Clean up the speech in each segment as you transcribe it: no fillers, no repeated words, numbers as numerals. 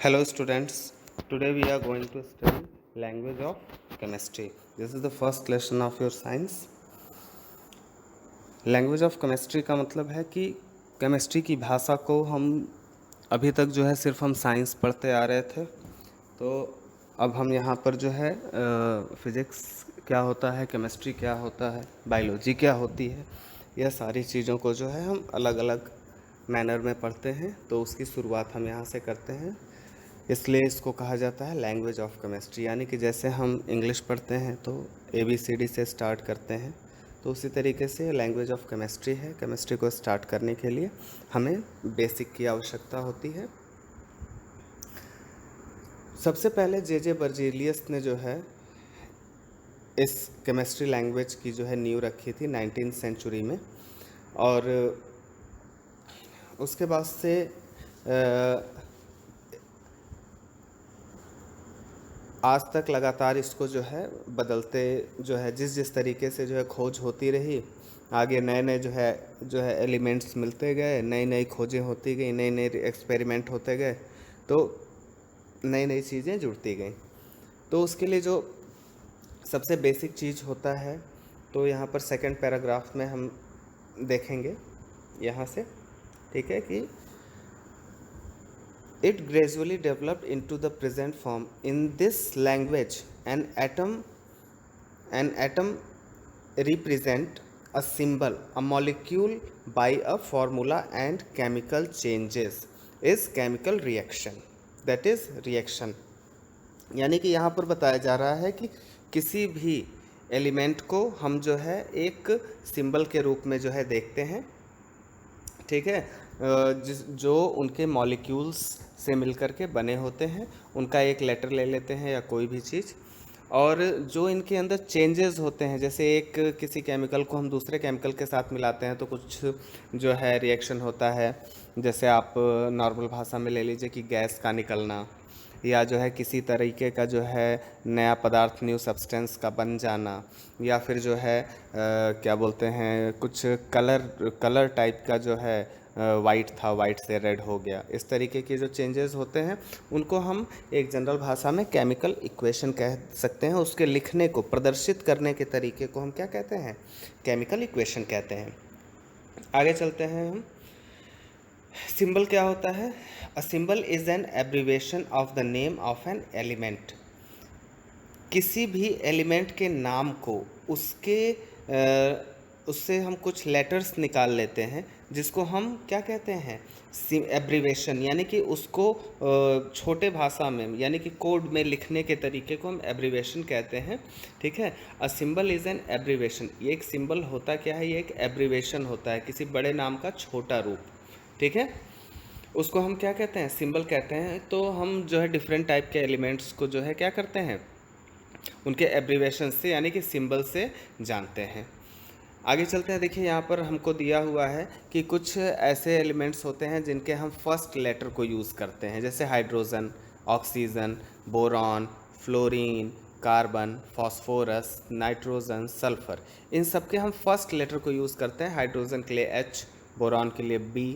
Hello students, today we are going to study language of chemistry. This is the first lesson of your science. Language of chemistry का मतलब है कि chemistry की भाषा को हम अभी तक जो है सिर्फ हम साइंस पढ़ते आ रहे थे, तो अब हम यहाँ पर जो है फिज़िक्स क्या होता है, केमिस्ट्री क्या होता है, बायोलॉजी क्या होती है, यह सारी चीज़ों को जो है हम अलग अलग मैनर में पढ़ते हैं। तो उसकी शुरुआत हम यहाँ से करते हैं, इसलिए इसको कहा जाता है लैंग्वेज ऑफ केमिस्ट्री। यानी कि जैसे हम इंग्लिश पढ़ते हैं तो ABCD से स्टार्ट करते हैं, तो उसी तरीके से लैंग्वेज ऑफ केमिस्ट्री है। केमिस्ट्री को स्टार्ट करने के लिए हमें बेसिक की आवश्यकता होती है। सबसे पहले J.J. बर्जीलियस ने जो है इस केमिस्ट्री लैंग्वेज की जो है नींव रखी थी 19th सेंचुरी में, और उसके बाद से आज तक लगातार इसको जो है बदलते जो है जिस तरीके से जो है खोज होती रही, आगे नए नए जो है एलिमेंट्स मिलते गए, नई नई खोजें होती गई, नए नए एक्सपेरिमेंट होते गए, तो नई नई चीज़ें जुड़ती गई। तो उसके लिए जो सबसे बेसिक चीज़ होता है, तो यहाँ पर सेकंड पैराग्राफ में हम देखेंगे यहाँ से, ठीक है, कि it gradually developed into the present form. In this language, an atom represent a symbol, a molecule by a formula, and chemical changes is chemical reaction, that is reaction. यानी कि यहाँ पर बताया जा रहा है कि किसी भी एलिमेंट को हम जो है एक सिंबल के रूप में जो है देखते हैं, ठीक है, जो उनके मॉलिक्यूल्स से मिलकर के बने होते हैं, उनका एक लेटर ले लेते हैं या कोई भी चीज़, और जो इनके अंदर चेंजेस होते हैं, जैसे एक किसी केमिकल को हम दूसरे केमिकल के साथ मिलाते हैं तो कुछ जो है रिएक्शन होता है। जैसे आप नॉर्मल भाषा में ले लीजिए कि गैस का निकलना, या जो है किसी तरीके का जो है नया पदार्थ, न्यू सब्सटेंस का बन जाना, या फिर जो है क्या बोलते हैं, कुछ कलर टाइप का जो है वाइट था, वाइट से रेड हो गया। इस तरीके के जो चेंजेस होते हैं उनको हम एक जनरल भाषा में केमिकल इक्वेशन कह सकते हैं। उसके लिखने को, प्रदर्शित करने के तरीके को हम क्या कहते हैं, केमिकल इक्वेशन कहते हैं। आगे चलते हैं हम। सिंबल क्या होता है? A symbol is an abbreviation of the name of an element. किसी भी एलिमेंट के नाम को उससे हम कुछ लेटर्स निकाल लेते हैं, जिसको हम क्या कहते हैं, एब्रीवेशन, यानी कि उसको छोटे भाषा में यानी कि कोड में लिखने के तरीके को हम एब्रीवेशन कहते हैं, ठीक है। A symbol is an abbreviation. ये एक सिंबल होता क्या है, ये एक एब्रीवेशन होता है, किसी बड़े नाम का छोटा रूप, ठीक है। उसको हम क्या कहते हैं, सिंबल कहते हैं। तो हम जो है डिफरेंट टाइप के एलिमेंट्स को जो है क्या करते हैं, उनके एब्रीवेशन से यानी कि सिंबल से जानते हैं। आगे चलते हैं। देखिए यहाँ पर हमको दिया हुआ है कि कुछ ऐसे एलिमेंट्स होते हैं जिनके हम फर्स्ट लेटर को यूज़ करते हैं, जैसे hydrogen, oxygen, boron, fluorine, carbon, phosphorus, nitrogen, sulphur. इन सब के हम फर्स्ट लेटर को यूज़ करते हैं। हाइड्रोजन के लिए H, बोरॉन के लिए B,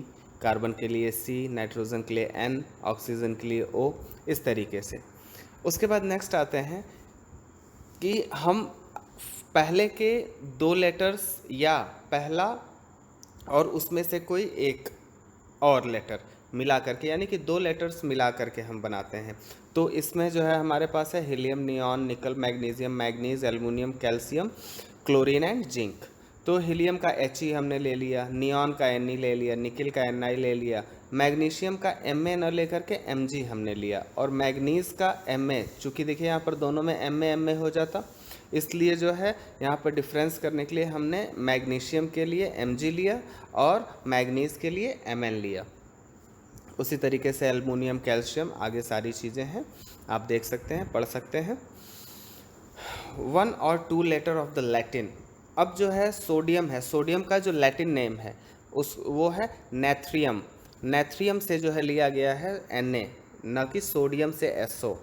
कार्बन के लिए C, नाइट्रोजन के लिए N, ऑक्सीजन के लिए O, इस तरीके से। उसके बाद नेक्स्ट आते हैं कि हम पहले के दो लेटर्स या पहला और उसमें से कोई एक और लेटर मिला करके, यानी कि दो लेटर्स मिला करके हम बनाते हैं। तो इसमें जो है हमारे पास है हीलियम, नियॉन, निकल, magnesium, manganese, aluminium, calcium, chlorine and zinc. तो हीलियम का He हमने ले लिया, नियॉन का Ne ले लिया, निकल का Ni ले लिया, मैग्नीशियम का Ma न लेकर के Mg हमने लिया, और मैग्नीज का Ma, चूँकि देखिए यहाँ पर दोनों में Ma हो जाता, इसलिए जो है यहाँ पर डिफरेंस करने के लिए हमने मैग्नीशियम के लिए Mg लिया और मैग्नीज के लिए Mn लिया। उसी तरीके से एल्युमिनियम, कैल्शियम, आगे सारी चीज़ें हैं, आप देख सकते हैं, पढ़ सकते हैं। 1 और 2 लेटर ऑफ द लैटिन। अब जो है सोडियम है, सोडियम का जो लैटिन नेम है वो है नेथ्रियम। नेथ्रियम से जो है लिया गया है Na, न कि सोडियम से SO।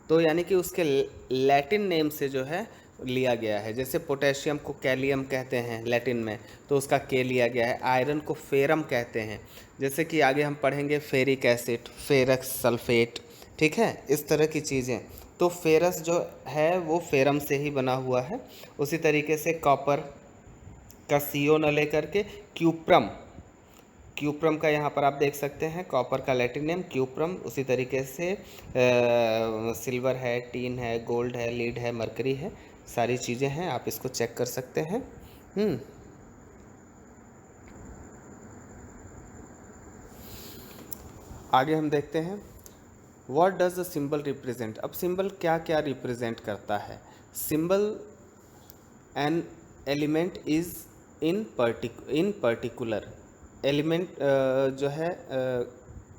तो यानी कि उसके लैटिन नेम से जो है लिया गया है। जैसे पोटेशियम को कैलियम कहते हैं लैटिन में, तो उसका के लिया गया है। आयरन को फेरम कहते हैं। जैसे कि आगे हम पढ़ेंगे फेरिक एसिड, फेरस सल्फेट, ठीक है, इस तरह की चीज़ें। तो फेरस जो है वो फेरम से ही बना हुआ है। उसी तरीके से कॉपर का CO न लेकर के क्यूप्रम, क्यूप्रम का यहाँ पर आप देख सकते हैं, कॉपर का लैटिन नेम क्यूप्रम। उसी तरीके से सिल्वर है, टीन है, गोल्ड है, लीड है, मरकरी है, सारी चीज़ें हैं, आप इसको चेक कर सकते हैं। आगे हम देखते हैं what does the symbol represent. अब सिंबल क्या क्या रिप्रेजेंट करता है। Symbol an element is in particular element जो है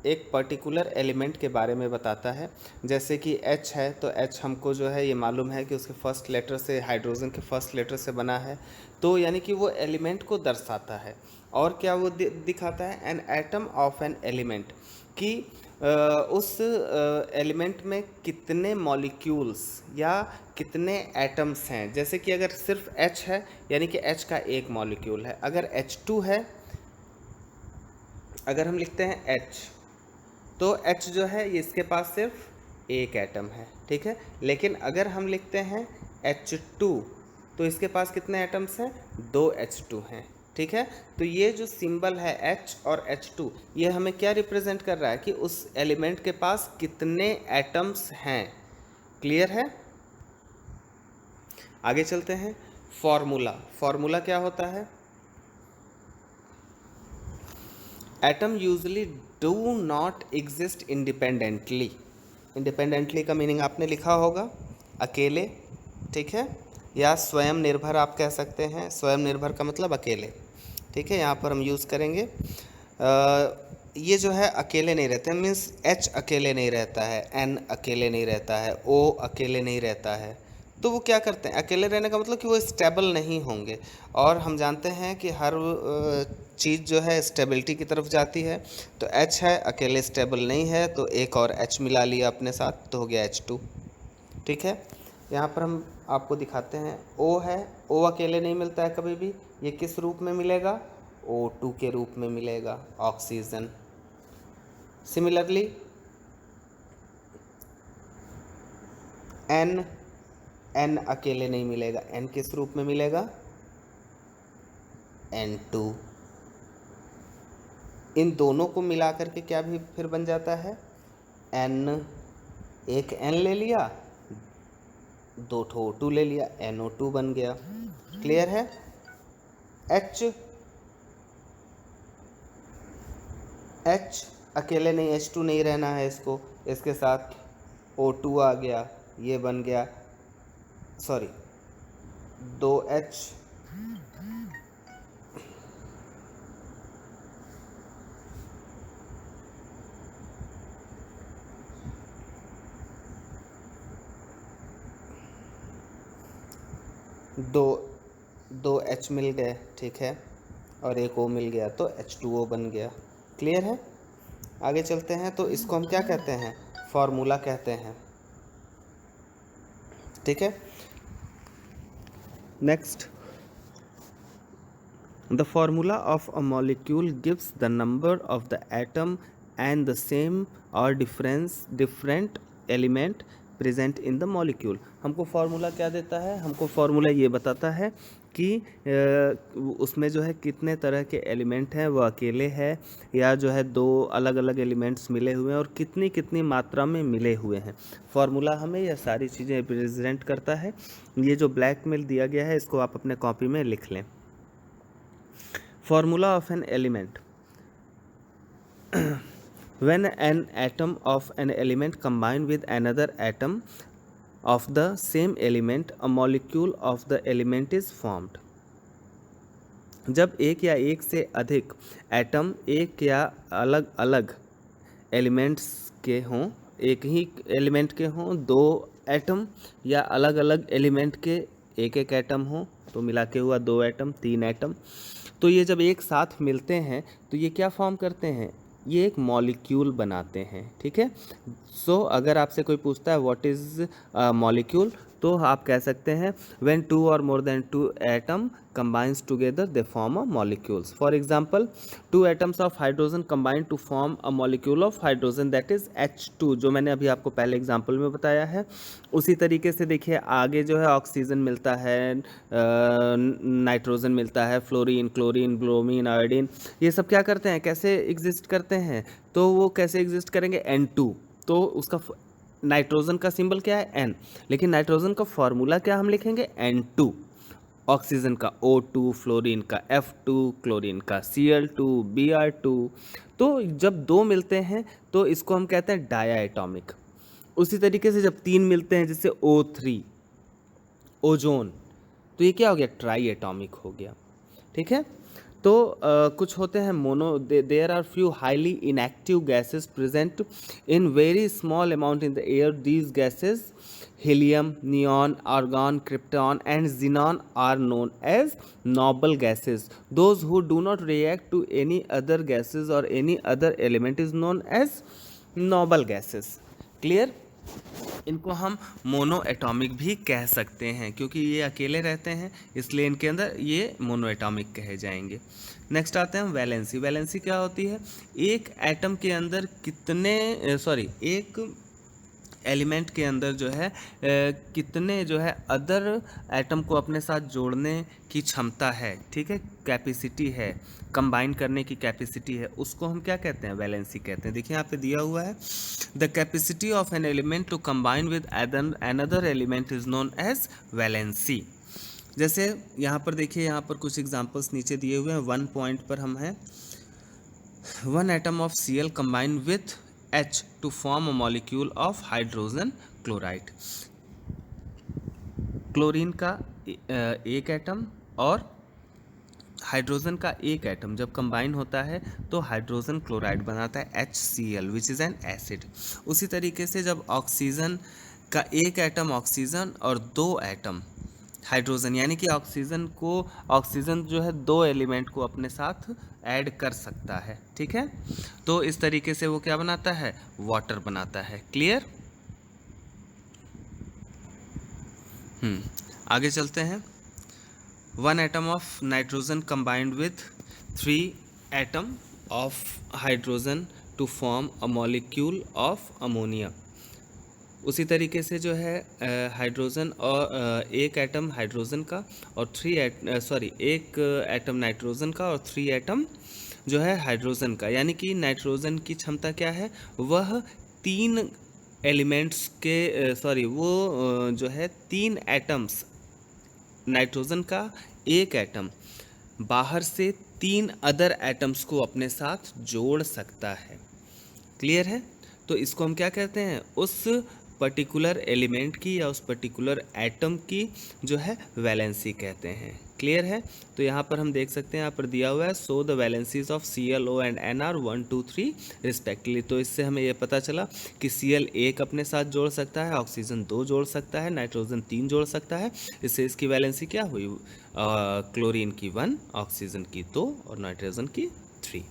एक पर्टिकुलर एलिमेंट के बारे में बताता है। जैसे कि H है तो H हमको जो है ये मालूम है कि उसके फर्स्ट लेटर से, हाइड्रोजन के फर्स्ट लेटर से बना है, तो यानी कि वो एलिमेंट को दर्शाता है। और क्या वो दिखाता है, an atom of an element, कि उस एलिमेंट में कितने मॉलिक्यूल्स या कितने एटम्स हैं। जैसे कि अगर सिर्फ H है यानी कि H का एक मॉलिक्यूल है। अगर H2 है, अगर हम लिखते हैं H, तो H जो है ये इसके पास सिर्फ एक एटम है, ठीक है। लेकिन अगर हम लिखते हैं H2 तो इसके पास कितने एटम्स हैं, 2 H2 हैं, ठीक है। तो ये जो सिंबल है H और H2, ये हमें क्या रिप्रेजेंट कर रहा है कि उस एलिमेंट के पास कितने एटम्स हैं। क्लियर है। आगे चलते हैं। फॉर्मूला, फॉर्मूला क्या होता है। Atom usually do not exist independently. Independently का मीनिंग आपने लिखा होगा, अकेले, ठीक है, या स्वयं निर्भर आप कह सकते हैं। स्वयं निर्भर का मतलब अकेले, ठीक है, यहाँ पर हम यूज़ करेंगे। ये जो है अकेले नहीं रहते, मीन्स H अकेले नहीं रहता है, N अकेले नहीं रहता है, O अकेले नहीं रहता है। तो वो क्या करते हैं, अकेले रहने का मतलब कि वो स्टेबल नहीं होंगे। और हम जानते हैं कि हर चीज़ जो है स्टेबिलिटी की तरफ जाती है। तो H है, अकेले स्टेबल नहीं है, तो एक और H मिला लिया अपने साथ, तो हो गया H2, ठीक है। यहाँ पर हम आपको दिखाते हैं, O है, O अकेले नहीं मिलता है कभी भी। ये किस रूप में मिलेगा, O2 के रूप में मिलेगा, ऑक्सीजन। सिमिलरली N अकेले नहीं मिलेगा, N किस रूप में मिलेगा, N2। इन दोनों को मिला करके क्या भी फिर बन जाता है, N, एक N ले लिया, 2 O2 ले लिया, NO2 बन गया। क्लियर है। H अकेले नहीं, H2 नहीं रहना है इसको, इसके साथ O2 आ गया, ये बन गया, सॉरी 2H, दो H मिल गए, ठीक है, और एक O मिल गया, तो H2O बन गया। क्लियर है। आगे चलते हैं। तो इसको हम क्या कहते हैं, फॉर्मूला कहते हैं, ठीक है। Next, the formula of a molecule gives the number of the atom and the same or different element present in the molecule. हमको फार्मूला क्या देता है, हमको फार्मूला ये बताता है कि उसमें जो है कितने तरह के एलिमेंट हैं, वो अकेले है या जो है 2 अलग अलग एलिमेंट्स मिले हुए हैं, और कितनी कितनी मात्रा में मिले हुए हैं। फार्मूला हमें यह सारी चीज़ें रिप्रेजेंट करता है। ये जो ब्लैक में दिया गया है इसको आप अपने कॉपी में लिख लें। Formula of an element, when an atom of an element combine with another atom of the same element, a molecule of the element is formed। जब एक या एक से अधिक एटम एक या अलग अलग एलिमेंट्स के हों, एक ही एलिमेंट के हों, 2 एटम या अलग अलग एलिमेंट के एक एक एटम हो, तो मिला के हुआ 2 एटम, 3 एटम। तो ये जब एक साथ मिलते हैं तो ये क्या फॉर्म करते हैं, ये एक मॉलिक्यूल बनाते हैं, ठीक है। सो अगर आपसे कोई पूछता है व्हाट इज़ मॉलिक्यूल, तो आप कह सकते हैं व्हेन टू और more than two atom combines together they form a molecules. For example, two atoms of hydrogen combine to form a molecule of hydrogen that is H2, जो मैंने अभी आपको पहले एग्जाम्पल में बताया है। उसी तरीके से देखिए आगे जो है ऑक्सीजन मिलता है, नाइट्रोजन मिलता है, फ्लोरीन, क्लोरीन, ब्रोमीन, आयोडीन, ये सब क्या करते हैं, कैसे एग्जिस्ट करते हैं, तो वो कैसे एग्जिस्ट करेंगे, N2। तो उसका नाइट्रोजन का सिंबल क्या है, N, लेकिन नाइट्रोजन का फॉर्मूला क्या हम लिखेंगे, N2। ऑक्सीजन का O2, फ्लोरीन का F2, क्लोरीन का Cl2, Br2। तो जब दो मिलते हैं तो इसको हम कहते हैं डायटोमिक। उसी तरीके से जब तीन मिलते हैं जैसे O3, ओजोन, तो ये क्या हो गया, ट्राई एटॉमिक हो गया। ठीक है, तो कुछ होते हैं mono, there are few highly inactive gases present in very small amount in the air. These gases helium, neon, argon, krypton and xenon are known as noble gases. Those who do not react to any other gases or any other element is known as noble gases. Clear? इनको हम mono atomic भी कह सकते हैं क्योंकि ये अकेले रहते हैं, इसलिए इनके अंदर ये मोनो एटॉमिक कहे जाएंगे। नेक्स्ट आते हैं वैलेंसी। वैलेंसी क्या होती है, एक एटम के अंदर कितने एक एलिमेंट के अंदर जो है कितने जो है अदर एटम को अपने साथ जोड़ने की क्षमता है। ठीक है, कैपेसिटी है, कंबाइन करने की कैपेसिटी है, उसको हम क्या कहते हैं, वैलेंसी कहते हैं। देखिए यहाँ पे दिया हुआ है, the capacity of an element to combine with another element is known as valency. जैसे यहाँ पर देखिए, यहाँ पर कुछ एग्जांपल्स नीचे दिए हुए हैं। 1 पॉइंट पर हम हैं, one atom of Cl combine with H to form a molecule of hydrogen chloride। Chlorine का एक एटम और हाइड्रोजन का एक एटम जब कंबाइन होता है तो हाइड्रोजन क्लोराइड बनाता है HCl which is an acid. उसी तरीके से जब ऑक्सीजन का एक एटम ऑक्सीजन और दो एटम हाइड्रोजन, यानी कि ऑक्सीजन जो है दो एलिमेंट को अपने साथ ऐड कर सकता है। ठीक है, तो इस तरीके से वो क्या बनाता है, वाटर बनाता है। क्लियर? आगे चलते हैं। One atom of nitrogen combined with 3 atom of hydrogen to form a molecule of ammonia. उसी तरीके से जो है हाइड्रोजन और एक एटम हाइड्रोजन का और एक एटम नाइट्रोजन का और 3 एटम जो है हाइड्रोजन का, यानी कि नाइट्रोजन की क्षमता क्या है, वह 3 एलिमेंट्स के जो है 3 एटम्स, नाइट्रोजन का एक एटम बाहर से 3 अदर एटम्स को अपने साथ जोड़ सकता है। क्लियर है? तो इसको हम क्या कहते हैं, उस पर्टिकुलर एलिमेंट की या उस पर्टिकुलर एटम की जो है वैलेंसी कहते हैं। क्लियर है? तो यहाँ पर हम देख सकते हैं, यहाँ पर दिया हुआ है so the valencies of ClO and Nr 1, 2, 3 respectively. तो इससे हमें ये पता चला कि Cl एक अपने साथ जोड़ सकता है, ऑक्सीजन 2 जोड़ सकता है, नाइट्रोजन 3 जोड़ सकता है। इससे इसकी वैलेंसी क्या हुई, क्लोरीन की 1, ऑक्सीजन की 2 और नाइट्रोजन की 3।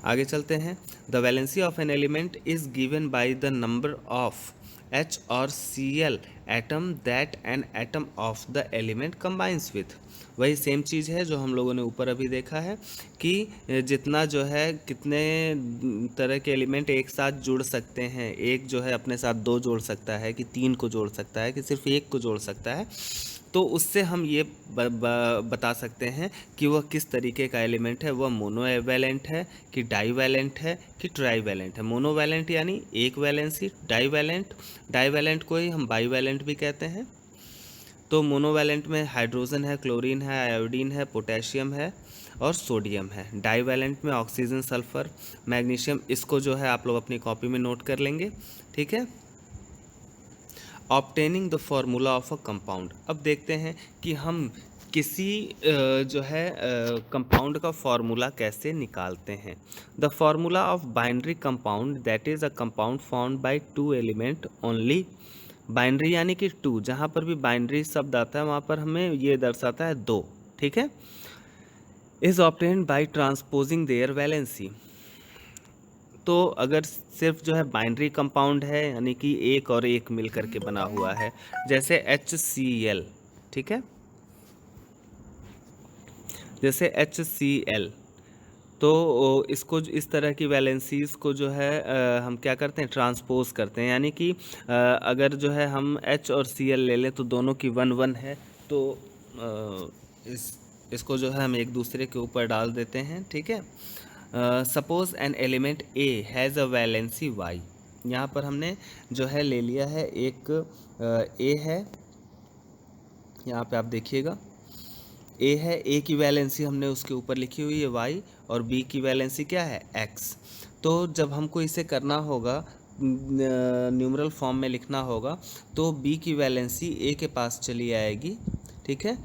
आगे चलते हैं। The valency of an element is given by the number of H और Cl atom that an atom of the element combines with. वही सेम चीज़ है जो हम लोगों ने ऊपर अभी देखा है कि जितना जो है कितने तरह के एलिमेंट एक साथ जुड़ सकते हैं, एक जो है अपने साथ 2 जोड़ सकता है कि 3 को जोड़ सकता है कि सिर्फ एक को जोड़ सकता है, तो उससे हम ये बता सकते हैं कि वह किस तरीके का एलिमेंट है, वह मोनोवैलेंट है कि डाईवैलेंट है कि ट्राईवैलेंट है। मोनोवैलेंट यानी एक वैलेंसी, डाईवैलेंट को ही हम बाईवैलेंट भी कहते हैं। तो मोनोवैलेंट में हाइड्रोजन है, क्लोरीन है, आयोडीन है, पोटेशियम है और सोडियम है। डाईवैलेंट में ऑक्सीजन, सल्फर, मैग्नीशियम, इसको जो है आप लोग अपनी कॉपी में नोट कर लेंगे। ठीक है, obtaining the formula of a compound. अब देखते हैं कि हम किसी जो है कंपाउंड का फॉर्मूला कैसे निकालते हैं। The formula of binary compound that is a compound found by 2 element only. Binary यानी कि 2, जहाँ पर भी बाइनरी शब्द आता है वहाँ पर हमें ये दर्शाता है 2। ठीक है, is obtained by transposing their valency. तो तो अगर सिर्फ जो है बाइनरी कंपाउंड है, यानी कि एक और एक मिल करके बना हुआ है, जैसे HCl, ठीक है, जैसे HCl, तो इसको इस तरह की वैलेंसीज को जो है हम क्या करते हैं, ट्रांसपोज करते हैं, यानी कि अगर जो है हम H और Cl ले लें तो दोनों की 1 1 है, तो इसको जो है हम एक दूसरे के ऊपर डाल देते हैं, ठीक है। Suppose an element A has a valency Y, यहाँ पर हमने जो है ले लिया है एक A है, यहाँ पे आप देखिएगा A है, A की वैलेंसी हमने उसके ऊपर लिखी हुई है Y, और B की वैलेंसी क्या है, X। तो जब हमको इसे करना होगा, न्यूमरल फॉर्म में लिखना होगा, तो B की वैलेंसी A के पास चली आएगी, ठीक है,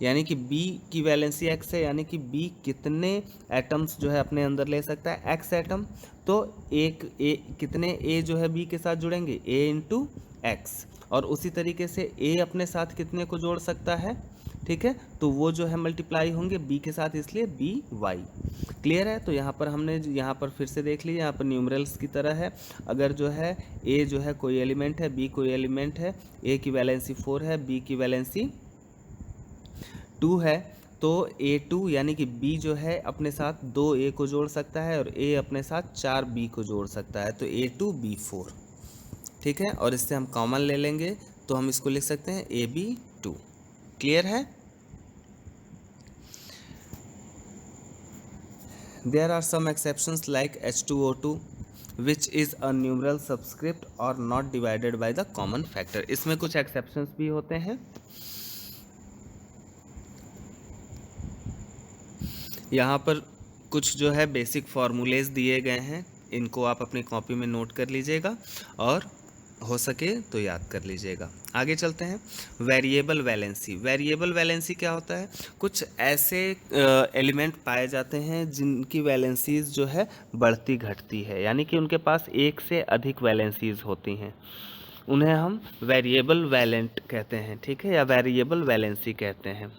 यानी कि B की वैलेंसी X है, यानी कि B कितने एटम्स जो है अपने अंदर ले सकता है, X एटम। तो कितने A जो है B के साथ जुड़ेंगे, A इंटू X, और उसी तरीके से A अपने साथ कितने को जोड़ सकता है, ठीक है, तो वो जो है मल्टीप्लाई होंगे B के साथ, इसलिए BY। क्लियर है। तो यहाँ पर हमने यहाँ पर फिर से देख लीजिए, यहाँ पर न्यूमरल्स की तरह है, अगर जो है A जो है कोई एलिमेंट है, B कोई एलिमेंट है, A की वैलेंसी 4 है, B की वैलेंसी 2 है, तो A2 यानी कि B जो है अपने साथ 2 A को जोड़ सकता है, और A अपने साथ 4 B को जोड़ सकता है, तो A2 B4, ठीक है, और इससे हम कॉमन ले लेंगे, तो हम इसको लिख सकते हैं AB2। क्लियर है। There are some exceptions like H2O2 which is a numeral subscript or not divided by the common factor। इसमें कुछ exceptions भी होते हैं। यहाँ पर कुछ जो है बेसिक फार्मूलेज दिए गए हैं, इनको आप अपनी कॉपी में नोट कर लीजिएगा, और हो सके तो याद कर लीजिएगा। आगे चलते हैं। Variable valency. वेरिएबल वैलेंसी क्या होता है, कुछ ऐसे एलिमेंट पाए जाते हैं जिनकी वैलेंसीज जो है बढ़ती घटती है, यानी कि उनके पास एक से अधिक वैलेंसीज होती हैं, उन्हें हम वेरिएबल वैलेंट कहते हैं, ठीक है, या वेरिएबल वैलेंसी कहते हैं।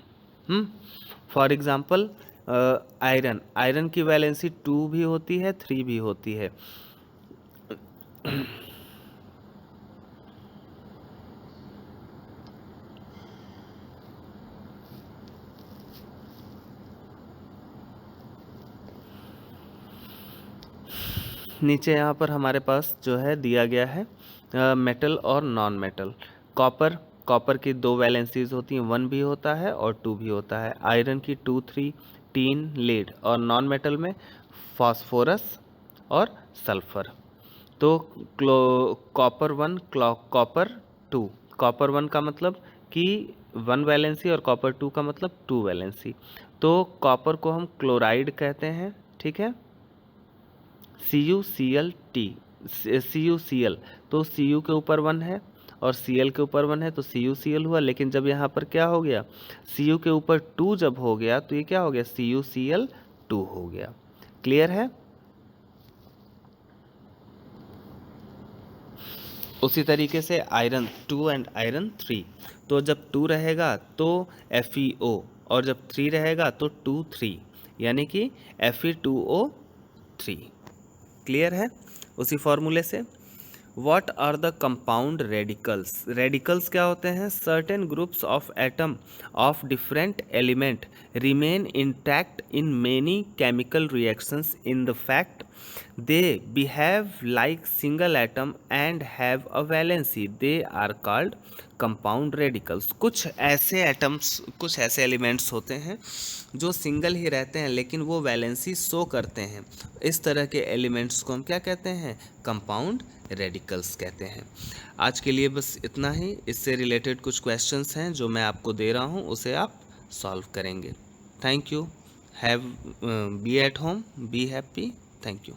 फॉर एग्जांपल आयरन, आयरन की वैलेंसी 2 भी होती है, 3 भी होती है। नीचे यहाँ पर हमारे पास जो है दिया गया है मेटल और नॉन मेटल। कॉपर, कॉपर की 2 वैलेंसीज होती हैं, 1 भी होता है और 2 भी होता है। आयरन की 2 3, टीन, लेड, और नॉन मेटल में फास्फोरस और सल्फर। तो कॉपर 1, कॉपर 2, कॉपर 1 का मतलब कि 1 वैलेंसी, और कॉपर 2 का मतलब 2 वैलेंसी। तो कॉपर को हम क्लोराइड कहते हैं, ठीक है, CuCl, तो Cu के ऊपर 1 है और Cl के ऊपर 1 है, तो CuCl हुआ। लेकिन जब यहाँ पर क्या हो गया, Cu के ऊपर 2 जब हो गया, तो ये क्या हो गया, CuCl2 हो गया। क्लियर है। उसी तरीके से आयरन 2 एंड आयरन 3, तो जब 2 रहेगा तो FeO, और जब 3 रहेगा तो 2 3, यानी कि Fe2O3। क्लियर है। उसी फॉर्मूले से what are the compound radicals. Radicals क्या होते हैं, certain groups of atom of different element remain intact in many chemical reactions in the fact they behave like single atom and have a valency, they are called compound radicals. कुछ ऐसे atoms, कुछ ऐसे elements होते हैं जो single ही रहते हैं लेकिन वो वैलेंसी शो करते हैं, इस तरह के एलिमेंट्स को हम क्या कहते हैं, कंपाउंड रेडिकल्स कहते हैं। आज के लिए बस इतना ही। इससे रिलेटेड कुछ क्वेश्चंस हैं जो मैं आपको दे रहा हूँ, उसे आप सॉल्व करेंगे। Thank you. Have be at home, be happy. Thank you.